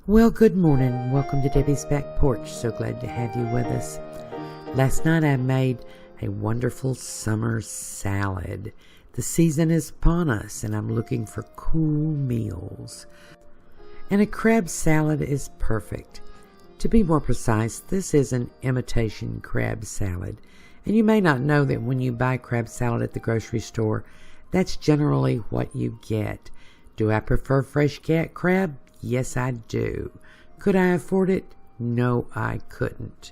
Well, good morning. Welcome to Debbie's Back Porch. So glad to have you with us. Last night I made a wonderful summer salad. The season is upon us and I'm looking for cool meals. And a crab salad is perfect. To be more precise, this is an imitation crab salad. And you may not know that when you buy crab salad at the grocery store, that's generally what you get. Do I prefer fresh crab? Yes, I do. Could I afford it? No, I couldn't.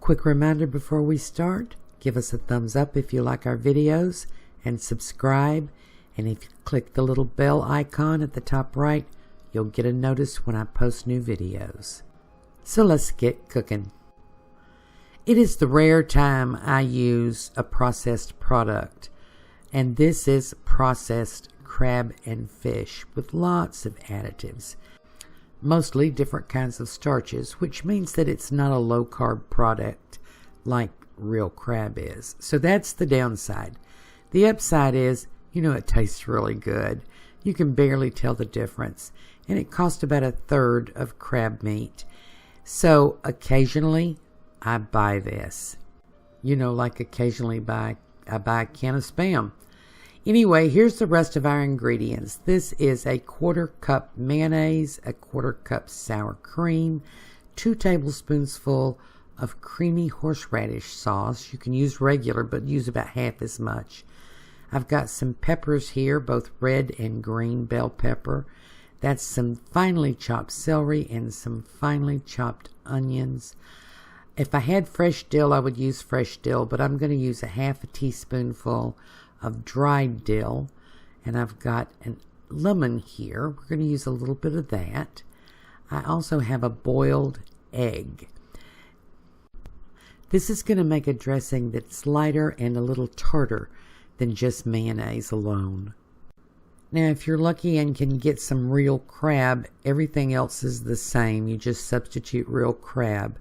Quick reminder before we start, give us a thumbs up if you like our videos and subscribe. And if you click the little bell icon at the top right, you'll get a notice when I post new videos. So let's get cooking. It is the rare time I use a processed product, and this is processed crab and fish with lots of additives, mostly different kinds of starches, which means that it's not a low-carb product like real crab is. So that's the downside. The upside is, it tastes really good. You can barely tell the difference, and it costs about 1/3 of crab meat. So occasionally I buy this. Like occasionally I buy a can of Spam. Anyway, here's the rest of our ingredients. This is a 1/4 cup mayonnaise, a 1/4 cup sour cream, 2 tablespoonsful of creamy horseradish sauce. You can use regular, but use about half as much. I've got some peppers here, both red and green bell pepper. That's some finely chopped celery and some finely chopped onions. If I had fresh dill, I would use fresh dill, but I'm going to use a half a teaspoonful of dried dill, and I've got a lemon here. We're going to use a little bit of that. I also have a boiled egg. This is going to make a dressing that's lighter and a little tartar than just mayonnaise alone. Now, if you're lucky and can get some real crab, everything else is the same. You just substitute real crab.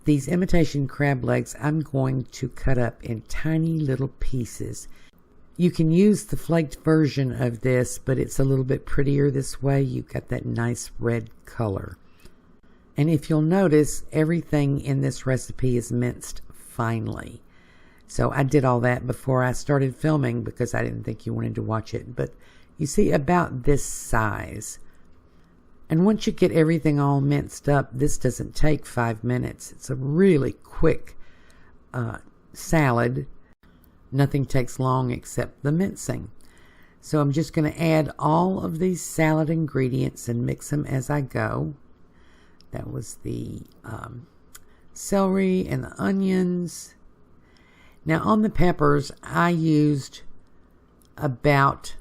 These imitation crab legs I'm going to cut up in tiny little pieces. You can use the flaked version of this, but it's a little bit prettier this way. You've got that nice red color. And if you'll notice, everything in this recipe is minced finely. So I did all that before I started filming because I didn't think you wanted to watch it. But you see, about this size. And once you get everything all minced up, this doesn't take 5 minutes. It's a really quick salad. Nothing takes long except the mincing. So I'm just going to add all of these salad ingredients and mix them as I go. That was the celery and the onions. Now on the peppers, I used about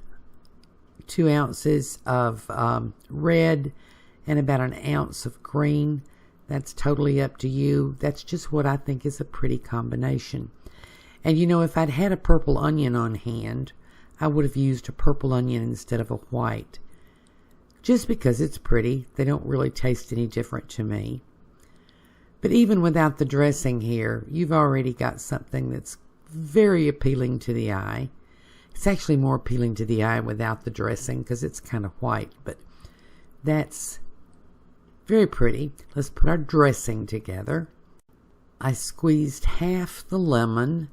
2 ounces of red and about 1 ounce of green. That's totally up to you. That's just what I think is a pretty combination. And if I'd had a purple onion on hand, I would have used a purple onion instead of a white. Just because it's pretty. They don't really taste any different to me. But even without the dressing here, you've already got something that's very appealing to the eye. It's actually more appealing to the eye without the dressing because it's kind of white. But that's very pretty. Let's put our dressing together. I squeezed half the lemon.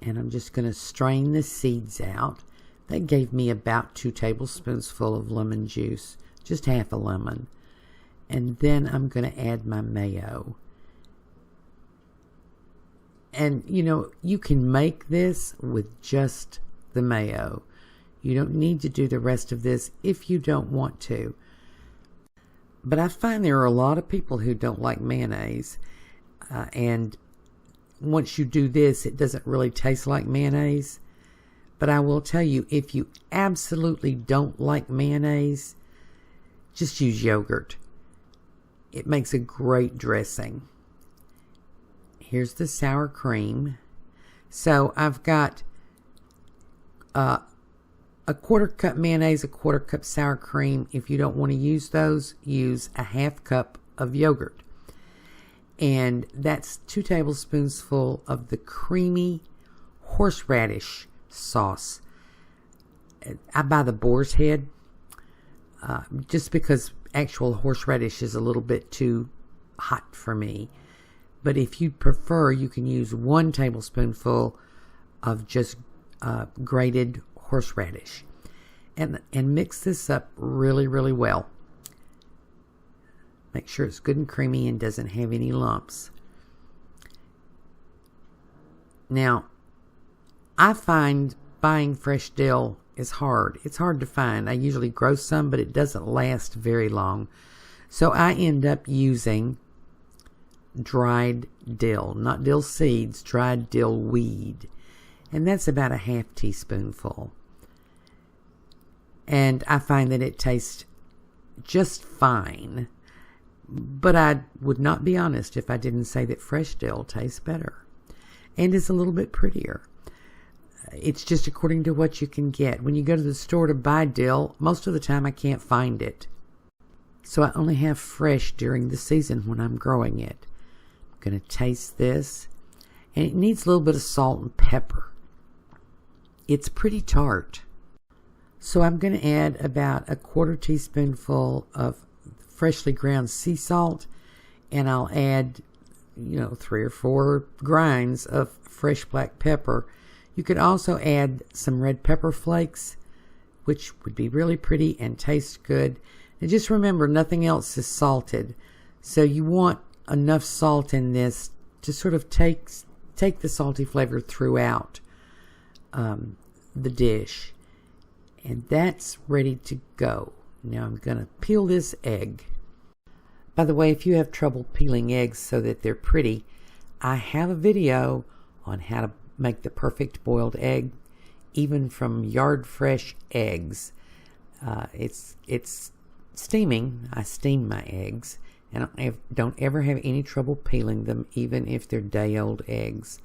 And I'm just going to strain the seeds out. That gave me about 2 tablespoons full of lemon juice. Just half a lemon. And then I'm going to add my mayo. And, you can make this with just the mayo. You don't need to do the rest of this if you don't want to. But I find there are a lot of people who don't like mayonnaise. And once you do this, it doesn't really taste like mayonnaise. But I will tell you, if you absolutely don't like mayonnaise, just use yogurt. It makes a great dressing. Here's the sour cream. So I've got a 1/4 cup mayonnaise, a 1/4 cup sour cream. If you don't want to use those, use a 1/2 cup of yogurt. And that's 2 tablespoons full of the creamy horseradish sauce. I buy the boar's head. just because actual horseradish is a little bit too hot for me. But if you prefer, you can use 1 tablespoonful of just grated horseradish. And mix this up really, really well. Make sure it's good and creamy and doesn't have any lumps. Now, I find buying fresh dill is hard. It's hard to find. I usually grow some, but it doesn't last very long. So I end up using dried dill, not dill seeds, dried dill weed. And that's about a half teaspoonful. And I find that it tastes just fine. But I would not be honest if I didn't say that fresh dill tastes better and is a little bit prettier. It's just according to what you can get. When you go to the store to buy dill, most of the time I can't find it. So I only have fresh during the season when I'm growing it. I'm going to taste this. And it needs a little bit of salt and pepper. It's pretty tart. So I'm going to add about a 1/4 teaspoonful of freshly ground sea salt, and I'll add 3 or 4 grinds of fresh black pepper. You could also add some red pepper flakes, which would be really pretty and taste good. And just remember, nothing else is salted, so you want enough salt in this to sort of take the salty flavor throughout the dish. And that's ready to go. Now I'm going to peel this egg. By the way, if you have trouble peeling eggs so that they're pretty, I have a video on how to make the perfect boiled egg, even from yard fresh eggs. It's steaming. I steam my eggs, and I don't ever have any trouble peeling them, even if they're day-old eggs.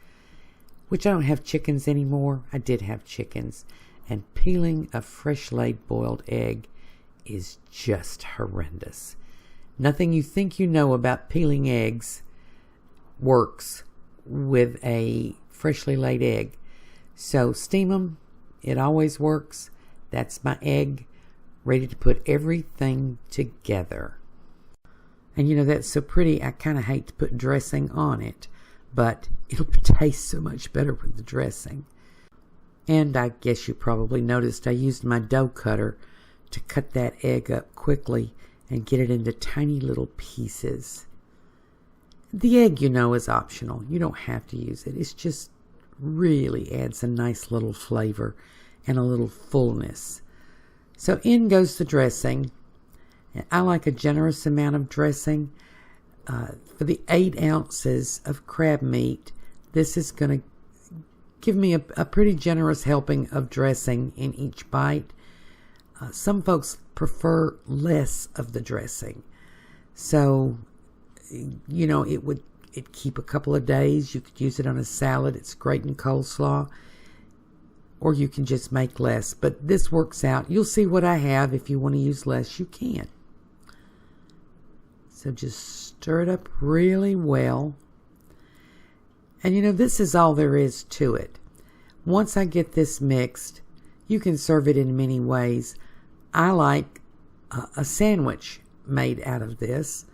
Which I don't have chickens anymore. I did have chickens. And peeling a fresh laid boiled egg is just horrendous. Nothing you think you know about peeling eggs works with a freshly laid egg. So steam them. It always works. That's my egg, ready to put everything together. And that's so pretty, I kind of hate to put dressing on it, but it'll taste so much better with the dressing. And I guess you probably noticed I used my dough cutter to cut that egg up quickly and get it into tiny little pieces. The egg, is optional. You don't have to use it. It's just really adds a nice little flavor and a little fullness. So in goes the dressing. I like a generous amount of dressing. For the 8 ounces of crab meat, this is going to give me a pretty generous helping of dressing in each bite. Some folks prefer less of the dressing. So, it'd keep a couple of days. You could use it on a salad. It's great in coleslaw. Or you can just make less. But this works out. You'll see what I have. If you want to use less, you can. So just stir it up really well. And this is all there is to it. Once I get this mixed, you can serve it in many ways. I like a sandwich made out of this,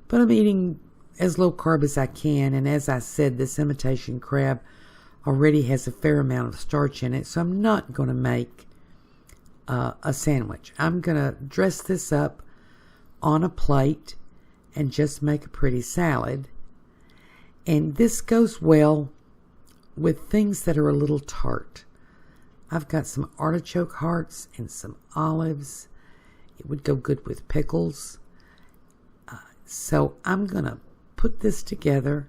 but I'm eating as low carb as I can. And as I said, this imitation crab already has a fair amount of starch in it, so I'm not going to make a sandwich. I'm going to dress this up on a plate and just make a pretty salad. And this goes well with things that are a little tart. I've got some artichoke hearts and some olives. It would go good with pickles. So I'm going to put this together,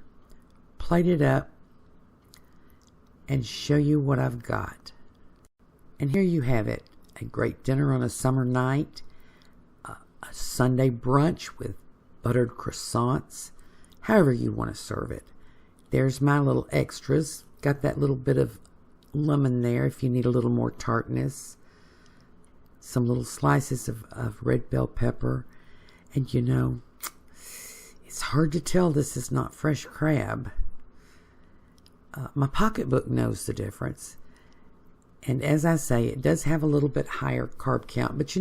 plate it up, and show you what I've got. And here you have it. A great dinner on a summer night. A Sunday brunch with buttered croissants. However you want to serve it. There's my little extras. Got that little bit of lemon there if you need a little more tartness. Some little slices of red bell pepper. And it's hard to tell this is not fresh crab. My pocketbook knows the difference. And as I say, it does have a little bit higher carb count. But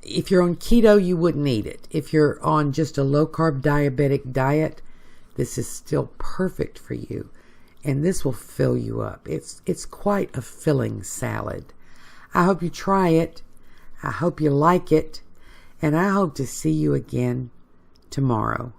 if you're on keto, you wouldn't eat it. If you're on just a low-carb diabetic diet, this is still perfect for you. And this will fill you up. It's quite a filling salad. I hope you try it. I hope you like it. And I hope to see you again tomorrow.